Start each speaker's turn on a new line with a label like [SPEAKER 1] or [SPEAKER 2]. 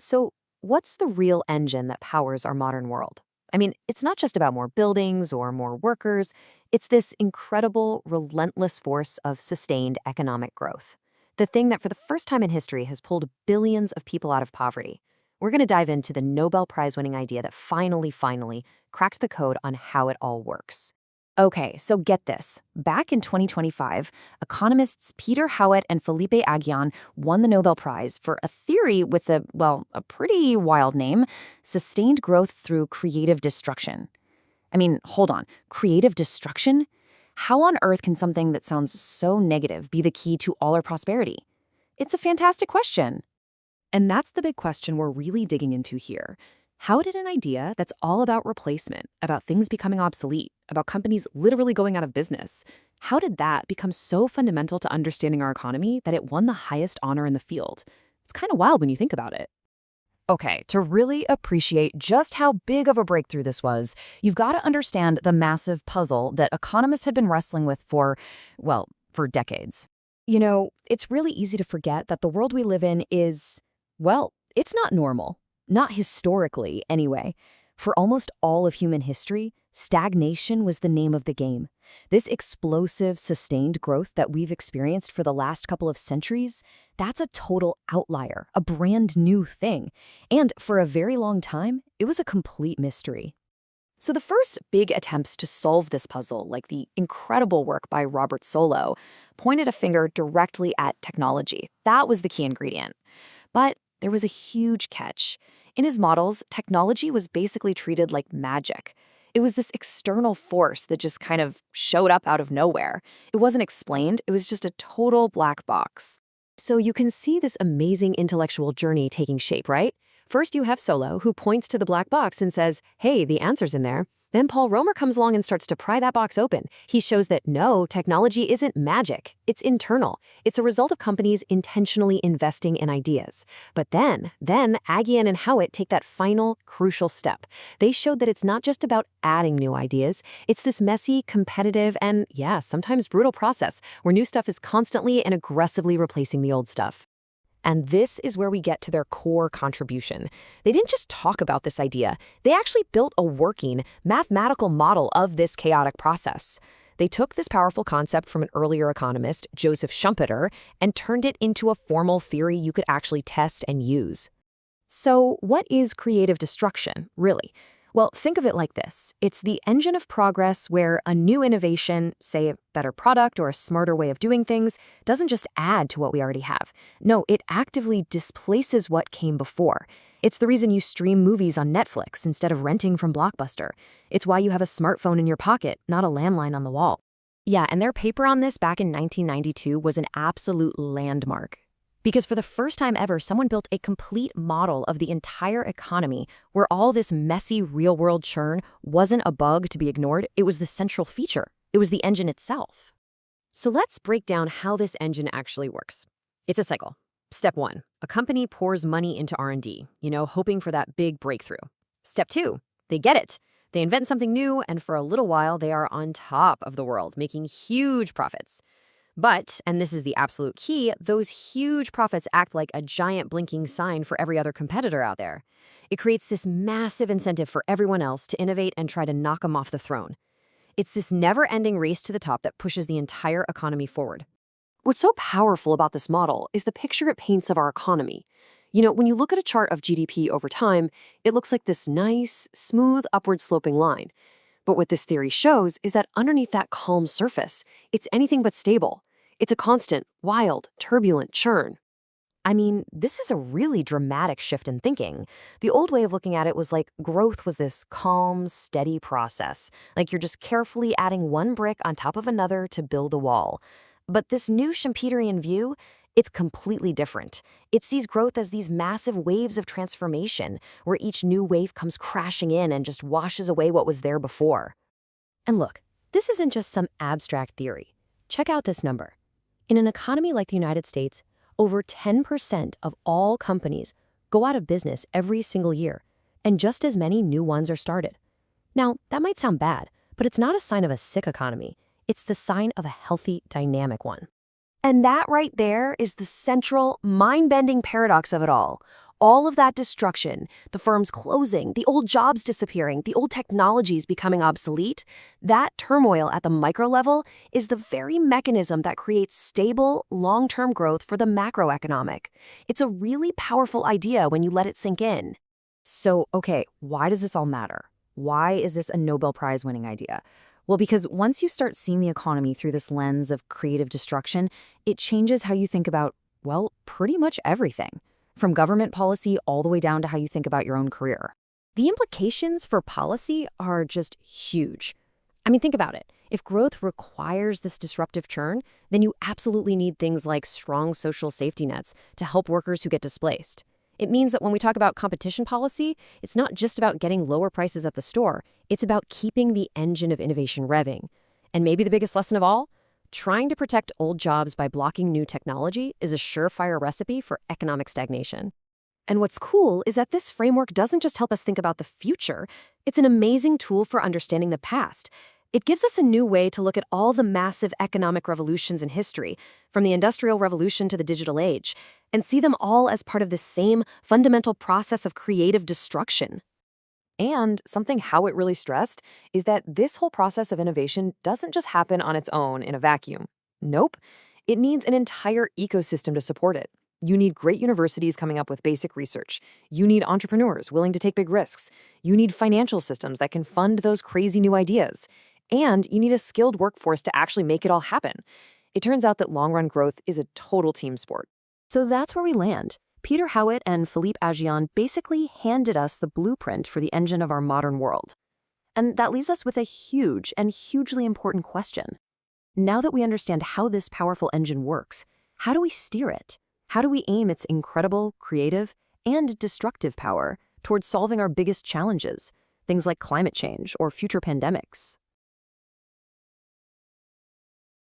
[SPEAKER 1] So, what's the real engine that powers our modern world? I mean, it's not just about more buildings or more workers, it's this incredible, relentless force of sustained economic growth. The thing that, for the first time in history, has pulled billions of people out of poverty. We're going to dive into the Nobel Prize winning idea that finally cracked the code on how it all works. Okay, so get this. Back in 2025, economists Peter Howitt and Felipe Aghion won the Nobel Prize for a theory with a pretty wild name: sustained growth through creative destruction. I mean, hold on, creative destruction? How on earth can something that sounds so negative be the key to all our prosperity? It's a fantastic question. And that's the big question we're really digging into here. How did an idea that's all about replacement, about things becoming obsolete, about companies literally going out of business, how did that become so fundamental to understanding our economy that it won the highest honor in the field? It's kind of wild when you think about it. Okay, to really appreciate just how big of a breakthrough this was, you've got to understand the massive puzzle that economists had been wrestling with for decades. It's really easy to forget that the world we live in it's not normal. Not historically, anyway. For almost all of human history, stagnation was the name of the game. This explosive, sustained growth that we've experienced for the last couple of centuries, that's a total outlier, a brand new thing. And for a very long time, it was a complete mystery. So the first big attempts to solve this puzzle, like the incredible work by Robert Solow, pointed a finger directly at technology. That was the key ingredient. But there was a huge catch. In his models, technology was basically treated like magic. It was this external force that just kind of showed up out of nowhere. It wasn't explained, it was just a total black box. So you can see this amazing intellectual journey taking shape, right? First you have Solow, who points to the black box and says, hey, the answer's in there. Then Paul Romer comes along and starts to pry that box open. He shows that no, technology isn't magic. It's internal. It's a result of companies intentionally investing in ideas. But then Aghion and Howitt take that final, crucial step. They showed that it's not just about adding new ideas. It's this messy, competitive, and sometimes brutal process where new stuff is constantly and aggressively replacing the old stuff. And this is where we get to their core contribution. They didn't just talk about this idea, they actually built a working, mathematical model of this chaotic process. They took this powerful concept from an earlier economist, Joseph Schumpeter, and turned it into a formal theory you could actually test and use. So what is creative destruction, really? Well, think of it like this. It's the engine of progress where a new innovation, say a better product or a smarter way of doing things, doesn't just add to what we already have. No, it actively displaces what came before. It's the reason you stream movies on Netflix instead of renting from Blockbuster. It's why you have a smartphone in your pocket, not a landline on the wall. Yeah, and their paper on this back in 1992 was an absolute landmark. Because for the first time ever, someone built a complete model of the entire economy where all this messy real-world churn wasn't a bug to be ignored, it was the central feature. It was the engine itself. So let's break down how this engine actually works. It's a cycle. Step 1, a company pours money into R&D, hoping for that big breakthrough. Step 2, they get it. They invent something new, and for a little while, they are on top of the world, making huge profits. But, and this is the absolute key, those huge profits act like a giant blinking sign for every other competitor out there. It creates this massive incentive for everyone else to innovate and try to knock them off the throne. It's this never-ending race to the top that pushes the entire economy forward. What's so powerful about this model is the picture it paints of our economy. When you look at a chart of GDP over time, it looks like this nice, smooth, upward-sloping line. But what this theory shows is that underneath that calm surface, it's anything but stable. It's a constant, wild, turbulent churn. I mean, this is a really dramatic shift in thinking. The old way of looking at it was like growth was this calm, steady process, like you're just carefully adding one brick on top of another to build a wall. But this new Schumpeterian view, it's completely different. It sees growth as these massive waves of transformation, where each new wave comes crashing in and just washes away what was there before. And look, this isn't just some abstract theory. Check out this number. In an economy like the United States, over 10% of all companies go out of business every single year, and just as many new ones are started. Now, that might sound bad, but it's not a sign of a sick economy. It's the sign of a healthy, dynamic one. And that right there is the central, mind-bending paradox of it all.
[SPEAKER 2] all of that destruction, the firms closing, the old jobs disappearing, the old technologies becoming obsolete, that turmoil at the micro level is the very mechanism that creates stable, long-term growth for the macroeconomic. It's a really powerful idea when you let it sink in.
[SPEAKER 1] So, okay, why does this all matter? Why is this a Nobel Prize winning idea? Well, because once you start seeing the economy through this lens of creative destruction, it changes how you think about, well, pretty much everything, from government policy all the way down to how you think about your own career. The implications for policy are just huge. I mean, think about it. If growth requires this disruptive churn, then you absolutely need things like strong social safety nets to help workers who get displaced. It means that when we talk about competition policy, it's not just about getting lower prices at the store, it's about keeping the engine of innovation revving. And maybe the biggest lesson of all, trying to protect old jobs by blocking new technology is a surefire recipe for economic stagnation. And what's cool is that this framework doesn't just help us think about the future, it's an amazing tool for understanding the past. It gives us a new way to look at all the massive economic revolutions in history, from the Industrial Revolution to the digital age, and see them all as part of the same fundamental process of creative destruction. And something Howitt really stressed is that this whole process of innovation doesn't just happen on its own in a vacuum. Nope. It needs an entire ecosystem to support it. You need great universities coming up with basic research. You need entrepreneurs willing to take big risks. You need financial systems that can fund those crazy new ideas. And you need a skilled workforce to actually make it all happen. It turns out that long-run growth is a total team sport. So that's where we land. Peter Howitt and Philippe Aghion basically handed us the blueprint for the engine of our modern world. And that leaves us with a huge and hugely important question. Now that we understand how this powerful engine works, how do we steer it? How do we aim its incredible, creative, and destructive power towards solving our biggest challenges, things like climate change or future pandemics?